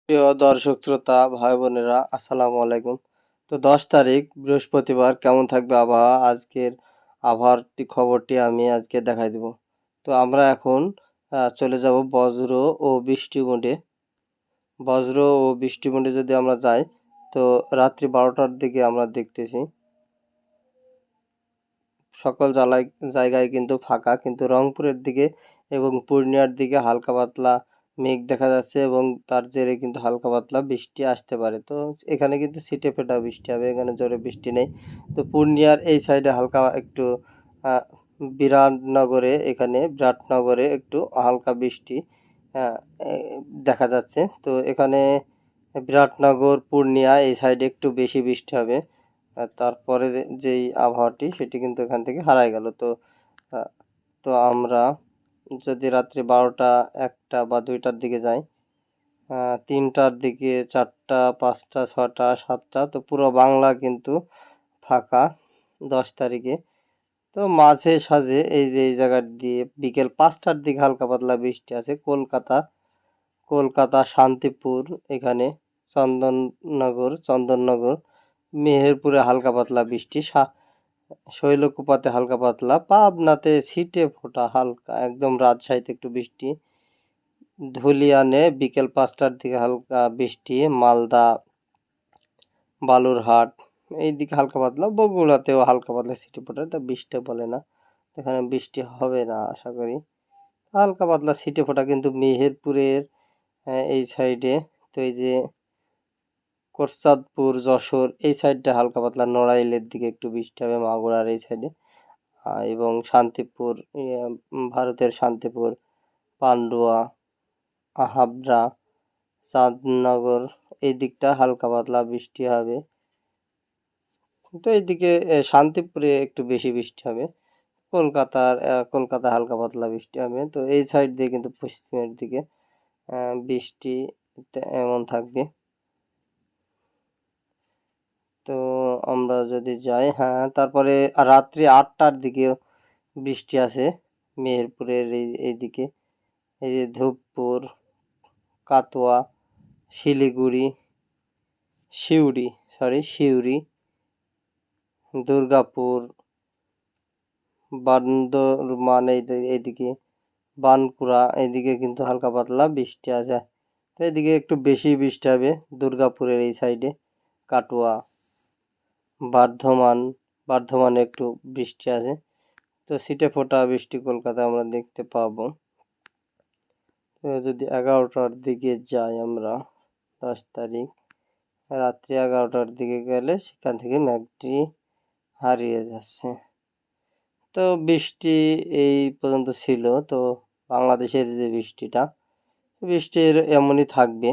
প্রিয় দর্শক শ্রোতা ভাই বোনেরা আসসালামু আলাইকুম। তো 10 তারিখ বৃহস্পতিবার কেমন থাকবে আবহাওয়া, আজকের আবহাওয়ার খবরটি আমি আজকে দেখাই দেব। তো আমরা এখন চলে যাব বজ্র ও বৃষ্টি মোডে। বজ্র ও বৃষ্টি মোডে যদি আমরা যাই, তো রাত্রি 12টার দিকে আমরা দেখতেছি সকল জায়গায় কিন্তু ফাঁকা, কিন্তু রংপুরের দিকে এবং পূর্ণিয়ার দিকে হালকা পাতলা মেঘ দেখা যাচ্ছে এবং তার জেরে কিন্তু হালকা পাতলা বৃষ্টি আসতে পারে। তো এখানে কিন্তু ছিটে ফোঁটা বৃষ্টি হবে, এখানে জোরে বৃষ্টি নেই। তো পূর্ণিয়ার এই সাইডে হালকা একটু বিরাটনগরে একটু হালকা বৃষ্টি আহ, এ, দেখা যাচ্ছে। তো এখানে বিরাটনগর পূর্ণিয়া এই সাইডে একটু বেশি বৃষ্টি হবে। তারপরে যেই আবহাওয়াটি সেটি কিন্তু এখান থেকে হারায় গেল। তো আহ, তো আমরা যদি রাত্রি 12টা 1টা বা 2টার দিকে যাই, 3টার দিকে 4টা 5টা 6টা 7টা, তো পুরো বাংলা কিন্তু ফাঁকা 10 তারিখে। তো মাঝে সাঝে এই যে এই জায়গা দিয়ে বিকেল 5টার দিকে হালকা পাতলা বৃষ্টি আছে কলকাতা শান্তিপুর, এখানে চন্দননগর মেহেরপুরে হালকা পাতলা বৃষ্টি, শৈলকুপাতে হালকা পাতলা, পাবনাতে ছিটে ফোঁটা হালকা, একদম রাজশাহীতে একটু বৃষ্টি, ধুলিয়ানে বিকেল 5টার দিকে হালকা বৃষ্টি, মালদা বালুরহাট এই দিকে হালকা পাতলা, বগুড়াতেও হালকা পাতলা ছিটে ফোঁটা, এটা বৃষ্টি বলে না, এখানে বৃষ্টি হবে না আশা করি, হালকা পাতলা ছিটে ফোঁটা। কিন্তু মেহেরপুরের এই সাইডে, তো এই যে কোরচাঁদপুর যশোর এই সাইডটা হালকা পাতলা, নড়াইলের দিকে একটু বৃষ্টি হবে, মাগুরার এই সাইডে, এবং শান্তিপুর, ভারতের শান্তিপুর, পান্ডুয়া, হাবড়া, চাঁদনগর এই দিকটা হালকা পাতলা বৃষ্টি হবে। তো এইদিকে শান্তিপুরে একটু বেশি বৃষ্টি হবে, কলকাতা হালকা পাতলা বৃষ্টি হবে। তো এই সাইড দিয়ে কিন্তু পশ্চিমের দিকে বৃষ্টি এমন থাকবে। তো আমরা যদি যাই, তারপরে রাত্রি 8টার দিকে বৃষ্টি আছে মেহেরপুরের এইদিকে, এই যে ধূপপুর, কাটোয়া, শিলিগুড়ি, সিউড়ি, দুর্গাপুর, বান্দরবান এইদিকে, বানকুড়া এইদিকে কিন্তু হালকা পাতলা বৃষ্টি আছে। তো এদিকে একটু বেশি বৃষ্টি হবে দুর্গাপুরের এই সাইডে, কাটোয়া, বর্ধমানে একটু বৃষ্টি আছে। তো ছিটে ফোঁটা বৃষ্টি কলকাতায় আমরা দেখতে পাবো। তো যদি 11টার দিকে যাই আমরা, 10 তারিখ রাত্রি 11টার দিকে গেলে সেখান থেকে মেঘটি হারিয়ে যাচ্ছে। তো বৃষ্টি এই পর্যন্ত ছিল। তো বাংলাদেশের যে বৃষ্টির এমনই থাকবে,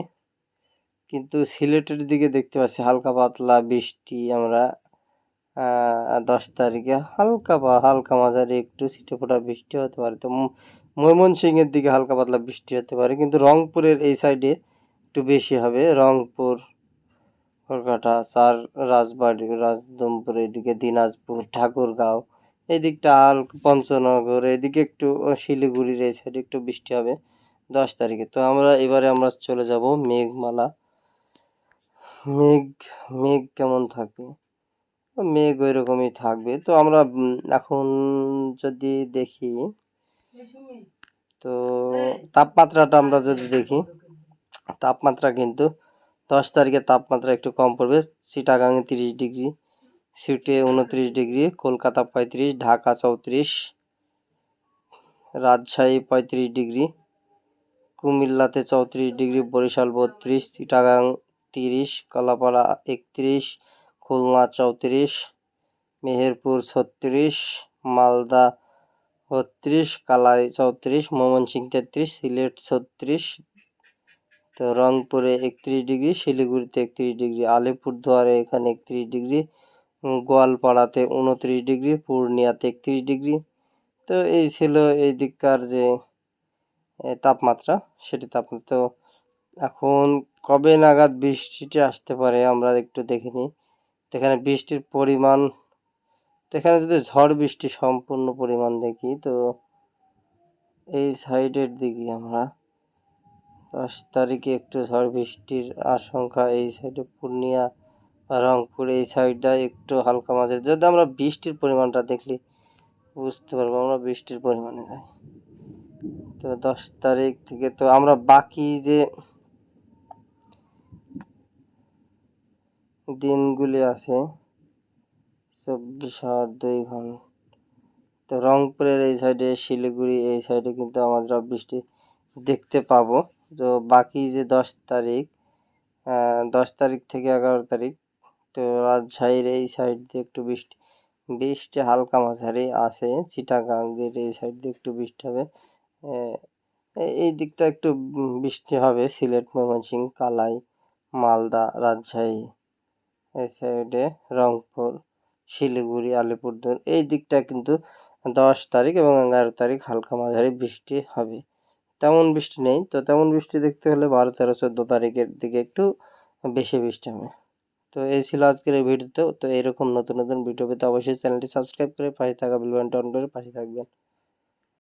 কিন্তু সিলেটের দিকে দেখতে পাচ্ছি হালকা পাতলা বৃষ্টি আমরা 10 তারিখে হালকা মাঝারি একটু ছিটেফোঁটা বৃষ্টি হতে পারে। তো ময়মনসিংহের দিকে হালকা পাতলা বৃষ্টি হতে পারে, কিন্তু রংপুরের এই সাইডে একটু বেশি হবে, রংপুর, রাজবাড়ি, রাজদমপুর এইদিকে, দিনাজপুর, ঠাকুরগাঁও এই দিকটা পঞ্চনগর এদিকে একটু, শিলিগুড়ির এই সাইডে একটু বৃষ্টি হবে 10 তারিখে। তো এবারে আমরা চলে যাব মেঘমালা। মেঘ মেঘ কেমন থাকে, মেঘ ওই রকমই থাকবে। তো আমরা এখন যদি দেখি, তো তাপমাত্রাটা আমরা যদি দেখি, তাপমাত্রা কিন্তু 10 তারিখে তাপমাত্রা একটু কম পড়বে। চিটাগাংয়ে 30 ডিগ্রি, সিলেটে 29 ডিগ্রি, কলকাতা 35, ঢাকা 34, রাজশাহী 35 ডিগ্রি, কুমিল্লাতে 34 ডিগ্রি, বরিশাল 32, চিটাগাং 30, কলাপাড়া 31, খুলনা 34, মেহেরপুর 36, মালদা 32, কালাই 34, ময়মনসিংহ 33, সিলেট 36, তো রংপুরে 31 ডিগ্রি, শিলিগুড়িতে 31 ডিগ্রি, আলিপুরদুয়ারে এখানে 31 ডিগ্রি, গোয়ালপাড়াতে 29 ডিগ্রি, পূর্ণিয়াতে 31 ডিগ্রি। তো এই ছিল এই দিককার যে তাপমাত্রা, তো এখন কবে নাগাদ বৃষ্টিটি আসতে পারে আমরা একটু দেখে নিই। এখানে বৃষ্টির পরিমাণ, এখানে যদি ঝড় বৃষ্টি সম্পূর্ণ পরিমাণ দেখি, তো এই সাইডের দিকে আমরা 10 তারিখে একটু ঝড় বৃষ্টির আশঙ্কা এই সাইডে পূর্ণিয়া রংপুর এই সাইডটায় একটু হালকা মাঝারি। যদি আমরা বৃষ্টির পরিমাণটা দেখলি বুঝতে পারবো আমরা বৃষ্টির পরিমাণে যাই। তো 10 তারিখ থেকে তো আমরা বাকি যে দিনগুলি আছে 24 আর 2 ঘন্টা, তো রংপুরের এই সাইডে শিলিগুড়ি এই সাইডে কিন্তু আমরা বৃষ্টি দেখতে পাবো। তো বাকি যে 10 তারিখ 10 তারিখ থেকে 11 তারিখ তো রাজশাহীর এই সাইড দিয়ে একটু বৃষ্টি হালকা মাঝারি আছে। চিটাগাংয়ের এই সাইড দিয়ে একটু বৃষ্টি হবে। এই দিকটা একটু বৃষ্টি হবে। সিলেট, ময়মনসিংহ, কালাই, মালদা, রাজশাহী এই সাইডে রংপুর, শিলিগুড়ি, আলিপুরদুয়ার এই দিকটা কিন্তু 10 তারিখ এবং 11 তারিখ হালকা মাঝারি বৃষ্টি হবে। তেমন বৃষ্টি নেই। তো তেমন বৃষ্টি দেখতে হলে 12, 13, 14 তারিখের দিকে একটু বেশি বৃষ্টি হবে। তো এই ছিল আজকের এই ভিডিওতে। তো এরকম নতুন নতুন ভিডিও পেতে অবশ্যই চ্যানেলটি সাবস্ক্রাইব করে পাশে থাকা বেল বাটনটি অন করে পাশে থাকবেন।